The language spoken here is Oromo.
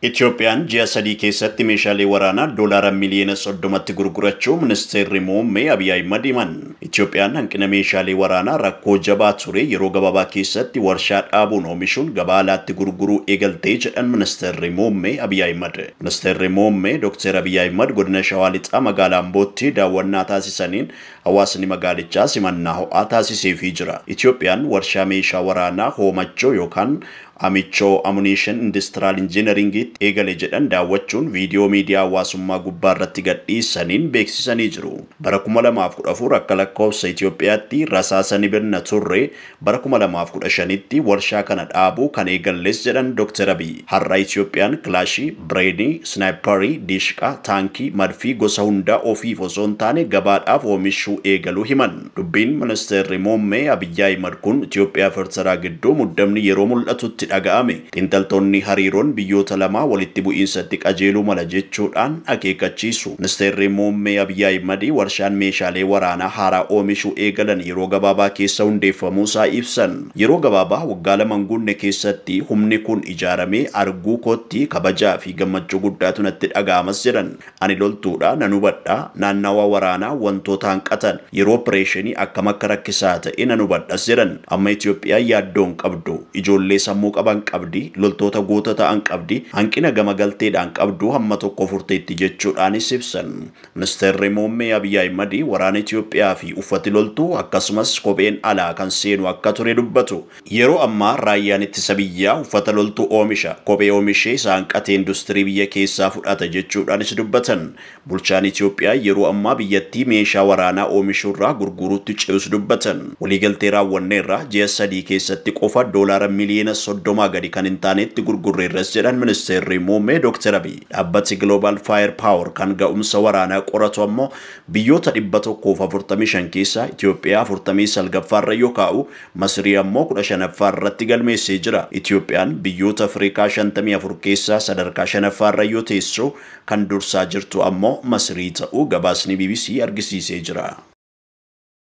Itoophiyaan ji'a sadii keessatti meeshaalee waraanaa doolaara miliyoona 30tti gurgurachuu ministeerri muummee Abiy Ahimad himan. Itoophiyaan hanqina meeshaalee waraanaa rakkoo jabaa ture yeroo gabaabaa keessatti warshaa dhaabuun oomishuun gabaa alaatti gurguruu eegaltee jedhan ministeerri muummee Abiy Ahimad. Ministeerri muummee Dr. Abiy Ahimad godina Shawaa Lixaa magaalaa Ambootti daawwannaa taasisaniin hawaasni magaalichaa simannaa ho'aa taasiseefii jira. Itoophiyaan warshaa meeshaa waraanaa hoomachoo yookaan Amichoo Ammunition Industrial Engineering eegale jedhan daawwachuun viidiyoo miidiyaa hawaasummaa gubbaa irratti gadhiisaniin beeksisanii jiru. Bara 2014 akka lakkoofsa Itoophiyaatti rasaasa birna turre bara 2015tti warshaa kana dhaabuu kan eegalles jedhan Dr. Abiy. Har'a Itoophiyaan kilaashii, bireedii, snaayiparii, diishqaa, taankii, madfii gosa hundaa ofiif osoo hin taane gabaadhaaf oomishuu eegaluu himan. Dubbiin ministeerri muummee Abiy Ahimad kun Itoophiyaa fi Eertiraa gidduu muddamni yeroo mul'atutti dhaga'ame xiinxaltoonni hariiroon biyyoota lamaa walitti bu'iinsatti qajeeluu mala jechuudhaan akeekkachiisu. Ministeerri muummee Abiy Ahimad warshaan meeshaalee waraanaa haaraa oomishuu eegalan yeroo gabaabaa keessa hundeeffamuu isaa ibsan. Yeroo gabaabaa waggaa lama guunne keessatti humni kun ijaaramee arguu kootti kabajaa fi gammachuu guddaatu natti dhaga'amas jedhan. Ani loltuudha nan hubadha naannawa waraanaa wantoota hanqatan yeroo opereeshinii akkam akka rakkisaa ta'e nan hubadhas jedhan. Amma Itoophiyaa yaaddoon qabdu ijoollee sammuu qaban qabdi loltoota goota ta'an qabdi hanqina gama galteedhaan qabdu hamma tokko furteetti jechuudhaanis ibsan. Ministeerri muummee Abiy Ahimad waraana Itoophiyaa fi uffati loltuu akkasumas kopheen alaa kan seenu akka ture dubbatu. Yeroo ammaa raayyaan ittisa biyyaa uffata loltuu oomisha kophee oomishee isaa hanqate industirii biyya keessaa fudhata jechuudhaanis dubbatan. Bulchaan Itoophiyaa yeroo ammaa biyyattii meeshaa waraanaa oomishuurraa gurguruutti ce'us dubbatan. Waliigaltee raawwanneerra ji'a sadii keessatti qofa doolaara miliyoona 30 gadi kan hin taanetti gurgurreerras jedhan ministeerri muummee Dr. Abiy. Dhaabbati Global Fire Power kan ga'umsa waraanaa qoratu ammoo biyyoota 145 keessaa Itoophiyaa 49ffaarra yoo kaa'u Masrii ammoo 15ffaarratti galmeessee jira. Itoophiyaan biyyoota Afrikaa 54 keessaa sadarkaa 5ffaarra yoo teessu kan dursaa jirtu ammoo Masrii ta'uu gabaasni BBC argisiisee jira.